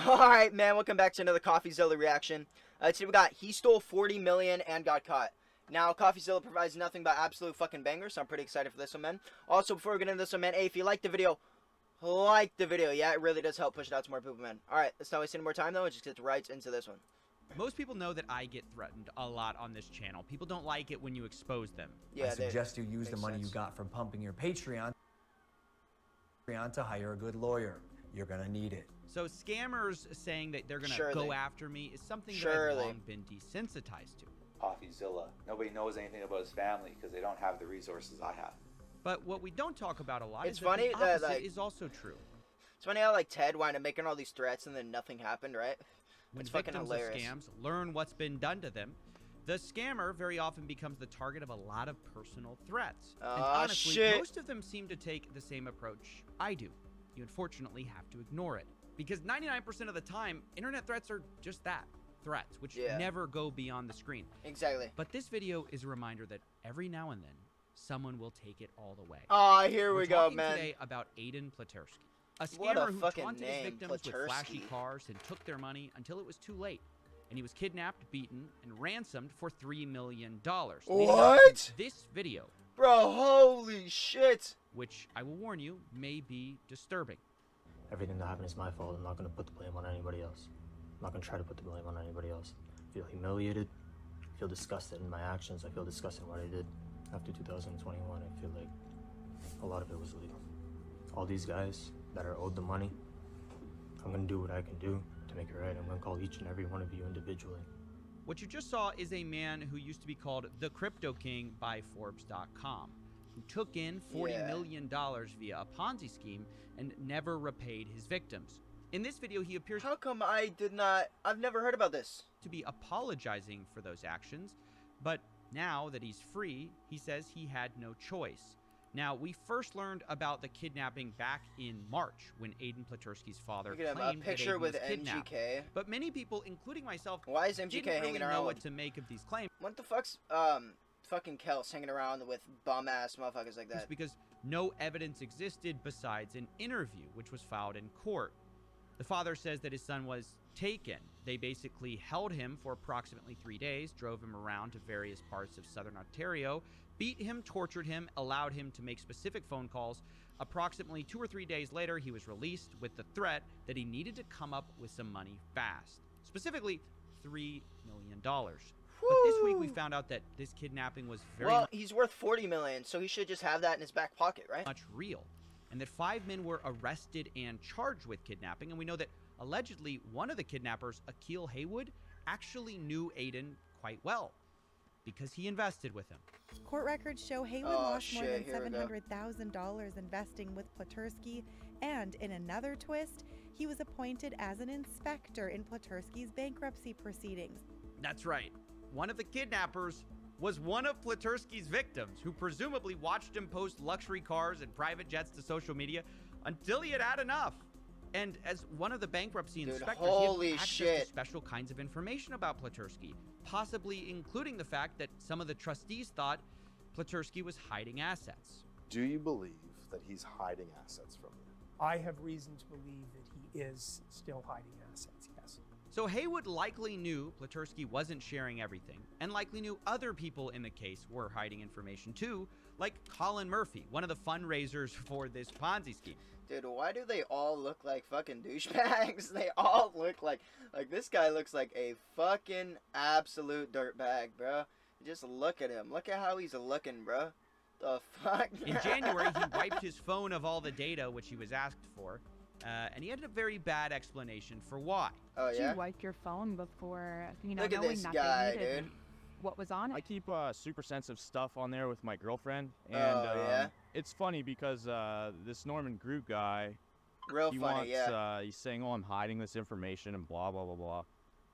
Alright, man, welcome back to another Coffeezilla reaction. Today we got, he stole 40 million and got caught. Now, Coffeezilla provides nothing but absolute fucking bangers, so I'm pretty excited for this one, man. Also, before we get into this one, man, hey, if you like the video, like the video. Yeah, it really does help push it out to more people, man. Alright, let's not waste any more time, though, and just get right into this one. Most people know that I get threatened a lot on this channel. People don't like it when you expose them. Yeah, I suggest you use the money you got from pumping your Patreon to hire a good lawyer. You're gonna need it. So scammers saying that they're gonna go after me is something that I've long been desensitized to. Coffeezilla. Nobody knows anything about his family because they don't have the resources I have. But what we don't talk about a lot is that the opposite is also true. It's funny how like Ted wound up making all these threats and then nothing happened, right? When it's fucking victims hilarious. of scams learn what's been done to them, the scammer very often becomes the target of a lot of personal threats. And honestly, most of them seem to take the same approach I do. You unfortunately have to ignore it. Because 99% of the time, internet threats are just that, threats, which never go beyond the screen. Exactly. But this video is a reminder that every now and then, someone will take it all the way. Oh, here we go, man. We're talking today about Aiden Pleterski, a scammer who taunted his victims with flashy cars and took their money until it was too late. And he was kidnapped, beaten, and ransomed for $3 million. What? This video. Bro, holy shit. Which, I will warn you, may be disturbing. Everything that happened is my fault. I'm not going to put the blame on anybody else. I'm not going to try to put the blame on anybody else. I feel humiliated. I feel disgusted in my actions. I feel disgusted in what I did. After 2021, I feel like a lot of it was legal. All these guys that are owed the money, I'm going to do what I can do to make it right. I'm going to call each and every one of you individually. What you just saw is a man who used to be called the Crypto King by Forbes.com, who took in $40 million via a Ponzi scheme and never repaid his victims. In this video, he appears I've never heard about this. To be apologizing for those actions, but now that he's free, he says he had no choice. Now, we first learned about the kidnapping back in March when Aiden Pleterski's father claimed that Aiden was kidnapped. MGK. But many people, including myself, why is MGK didn't hanging really around know what to make of these claims. What the fuck's fucking Kels hanging around with bum-ass motherfuckers like that? Just because no evidence existed besides an interview, which was filed in court. The father says that his son was taken. They basically held him for approximately 3 days, drove him around to various parts of southern Ontario, beat him, tortured him, allowed him to make specific phone calls. Approximately 2 or 3 days later, he was released with the threat that he needed to come up with some money fast. Specifically, $3 million. But this week we found out that this kidnapping was he's worth 40 million, so he should just have that in his back pocket, right? Much real. And that 5 men were arrested and charged with kidnapping. And we know that allegedly one of the kidnappers, Akil Haywood, actually knew Aiden quite well because he invested with him. Court records show Haywood lost more than $700,000 investing with Pleterski, and in another twist, he was appointed as an inspector in Pleterski's bankruptcy proceedings. That's right. One of the kidnappers was one of Pleterski's victims, who presumably watched him post luxury cars and private jets to social media until he had had enough. And as one of the bankruptcy inspectors, he had access to special kinds of information about Pleterski, possibly including the fact that some of the trustees thought Pleterski was hiding assets. Do you believe that he's hiding assets from you? I have reason to believe that he is still hiding assets, yes. So Haywood likely knew Pleterski wasn't sharing everything, and likely knew other people in the case were hiding information too, like Colin Murphy, one of the fundraisers for this Ponzi scheme. Dude, why do they all look like fucking douchebags? They all look like this guy looks like a fucking absolute dirtbag, bro. Just look at him. Look at how he's looking, bro. The fuck? In January, he wiped his phone of all the data which he was asked for. And he had a very bad explanation for why. Oh, yeah? You wiped your phone before, you know, Look at knowing this nothing guy, needed dude. What was on it. I keep super sensitive stuff on there with my girlfriend. And it's funny because this Norman Group guy, he's saying, oh, I'm hiding this information and blah, blah, blah, blah.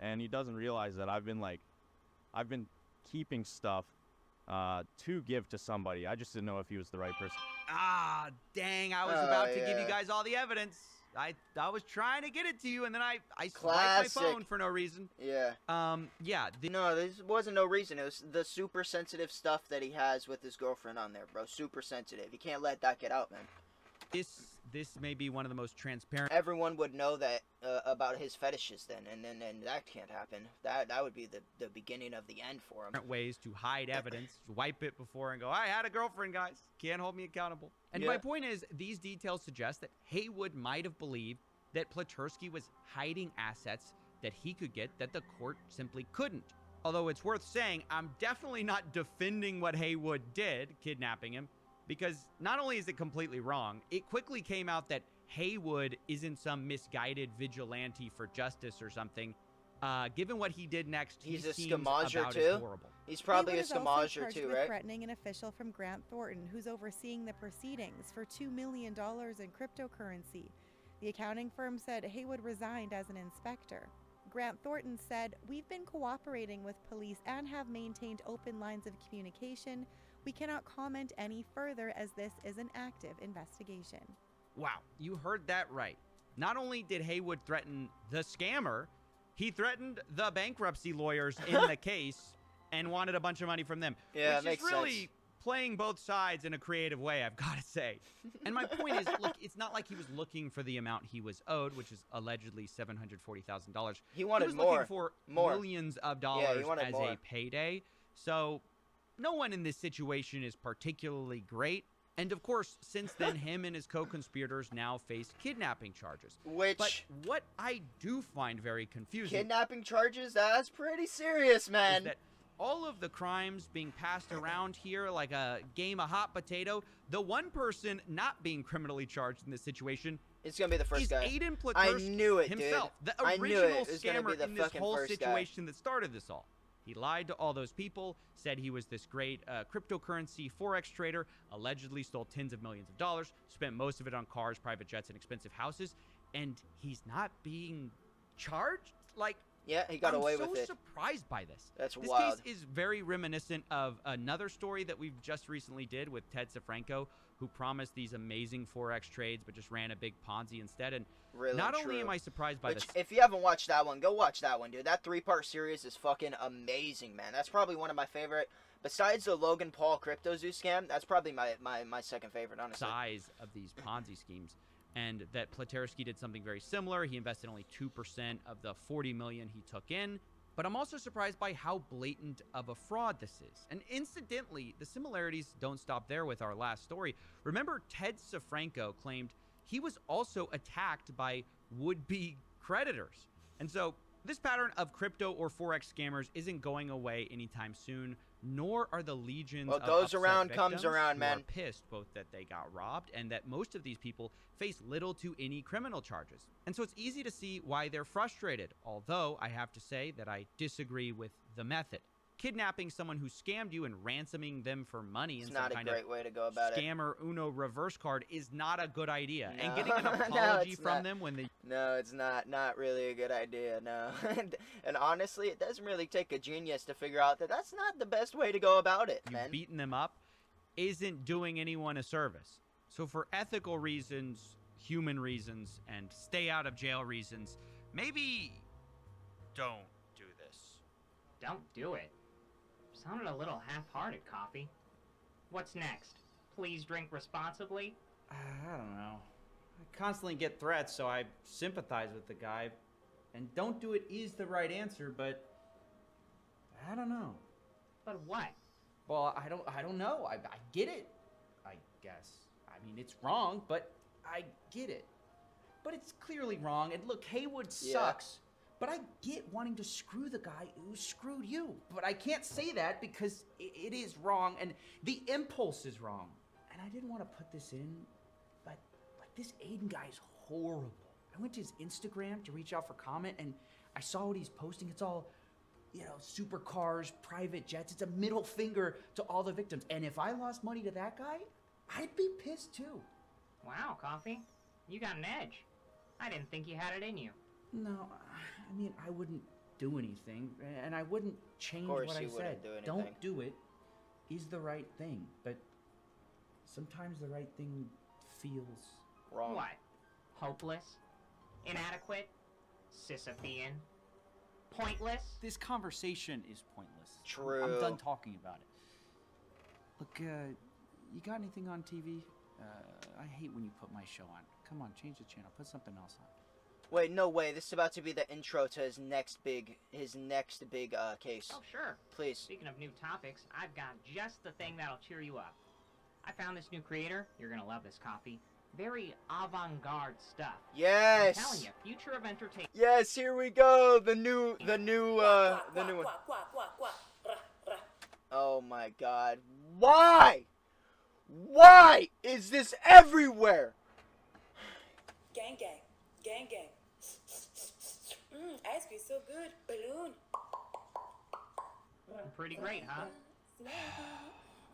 And he doesn't realize that I've been keeping stuff to give to somebody. I just didn't know if he was the right person. Ah, dang, I was about to give you guys all the evidence. I was trying to get it to you, and then I swiped my phone for no reason. Yeah. No, this wasn't no reason. It was the super sensitive stuff that he has with his girlfriend on there, bro. Super sensitive. You can't let that get out, man. this may be one of the most transparent. Everyone would know that about his fetishes then, and that can't happen. That would be the beginning of the end for him. Ways to hide evidence, wipe it before and go, I had a girlfriend, guys. Can't hold me accountable. And my point is, these details suggest that Haywood might have believed that Platursky was hiding assets that he could get that the court simply couldn't. Although it's worth saying, I'm definitely not defending what Haywood did, kidnapping him, because not only is it completely wrong, it quickly came out that Haywood isn't some misguided vigilante for justice or something. Given what he did next, he's he a seems scamager about too. as horrible. He's probably a Haywood is also scamager charged too, with right? threatening an official from Grant Thornton, who's overseeing the proceedings for $2 million in cryptocurrency. The accounting firm said Haywood resigned as an inspector. Grant Thornton said, "We've been cooperating with police and have maintained open lines of communication. We cannot comment any further as this is an active investigation." Wow, you heard that right. Not only did Haywood threaten the scammer, he threatened the bankruptcy lawyers in the case and wanted a bunch of money from them. Yeah, which makes is really sense. playing both sides in a creative way, I've got to say. And my point is, look, it's not like he was looking for the amount he was owed, which is allegedly $740,000. He wanted was more. looking for millions of dollars as more. a payday. So no one in this situation is particularly great. And of course, since then, him and his co-conspirators now face kidnapping charges. But what I do find very confusing... Kidnapping charges? That's pretty serious, man. Is that all of the crimes being passed around here like a game of hot potato, the one person not being criminally charged in this situation it's gonna be the first guy. Aiden Platursky I knew it, himself, dude. the I knew original it was gonna be scammer the in this fucking whole first guy. situation that started this all. He lied to all those people, said he was this great cryptocurrency forex trader, allegedly stole tens of millions of dollars, spent most of it on cars, private jets, and expensive houses, and he's not being charged? Like, yeah, he got away with it. I'm so surprised by this. That's this wild. This case is very reminiscent of another story that we've just recently did with Ted Safranco, who promised these amazing forex trades but just ran a big Ponzi instead. And really not true. only am I surprised by this, if you haven't watched that one, go watch that one, dude. That 3-part series is fucking amazing, man. That's probably one of my favorite. Besides the Logan Paul CryptoZoo scam, that's probably my second favorite, honestly. Size of these Ponzi schemes. And that Platursky did something very similar. He invested only 2% of the $40 million he took in. But I'm also surprised by how blatant of a fraud this is. And incidentally, the similarities don't stop there with our last story. Remember, Ted Safranco claimed he was also attacked by would-be creditors. And so this pattern of crypto or forex scammers isn't going away anytime soon, nor are the legions what of goes upset around victims comes around, who man. are pissed both that they got robbed and that most of these people face little to any criminal charges. And so it's easy to see why they're frustrated, although I have to say that I disagree with the method. Kidnapping someone who scammed you and ransoming them for money in some kind of way to go about scammer Uno reverse card is not a good idea. No. And getting an apology from them when they... No, it's not really a good idea, no. And honestly, it doesn't really take a genius to figure out that that's not the best way to go about it, man. Beating them up isn't doing anyone a service. So for ethical reasons, human reasons, and stay out of jail reasons, maybe don't do this. Don't do it. Sounded a little half-hearted, Coffee. What's next? Please drink responsibly? I don't know. I constantly get threats, so I sympathize with the guy. And don't do it is the right answer, but I don't know. But what? Well, I don't know. I get it, I guess. I mean, it's wrong, but I get it. But it's clearly wrong. And look, Haywood sucks. But I get wanting to screw the guy who screwed you. But I can't say that because it is wrong and the impulse is wrong. And I didn't want to put this in, but like this Aiden guy is horrible. I went to his Instagram to reach out for comment and I saw what he's posting. It's all, you know, supercars, private jets. It's a middle finger to all the victims. And if I lost money to that guy, I'd be pissed too. Wow, Coffee. You got an edge. I didn't think you had it in you. No, I mean, I wouldn't do anything, and I wouldn't change what I said. Don't do it is the right thing, but sometimes the right thing feels wrong. What? Hopeless? Inadequate? Sisyphean? Pointless? This conversation is pointless. True. I'm done talking about it. Look, you got anything on TV? I hate when you put my show on. come on, change the channel. Put something else on. Wait, no way. This is about to be the intro to his next big case. Oh, sure. Please. Speaking of new topics, I've got just the thing that'll cheer you up. I found this new creator. You're gonna love this coffee. Very avant-garde stuff. Yes. I'm telling you, future of entertainment. Yes, here we go. The new one. Oh my God. Why? Why is this everywhere? Gang, gang. Gang, gang. Ice cream so good. Balloon. Pretty great, huh?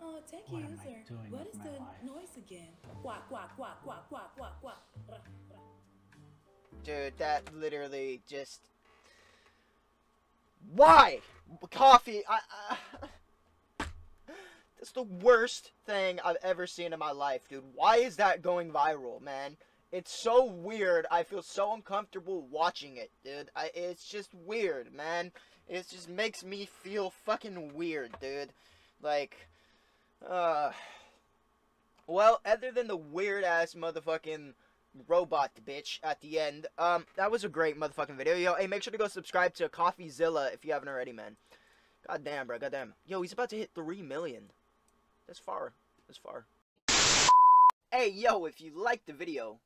Oh, thank you, sir. What is the noise again? Quack, quack, quack, quack, quack, quack, quack. Dude, that literally just... Why? Coffee, that's the worst thing I've ever seen in my life, dude. Why is that going viral, man? It's so weird. I feel so uncomfortable watching it, dude. It's just weird, man. It just makes me feel fucking weird, dude. Like, well, other than the weird-ass motherfucking robot bitch at the end, that was a great motherfucking video. Yo, hey, make sure to go subscribe to Coffeezilla if you haven't already, man. Goddamn, bro, goddamn. Yo, he's about to hit 3 million. That's far. That's far. Hey, yo, if you liked the video,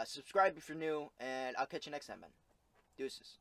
subscribe if you're new, and I'll catch you next time, man. Deuces.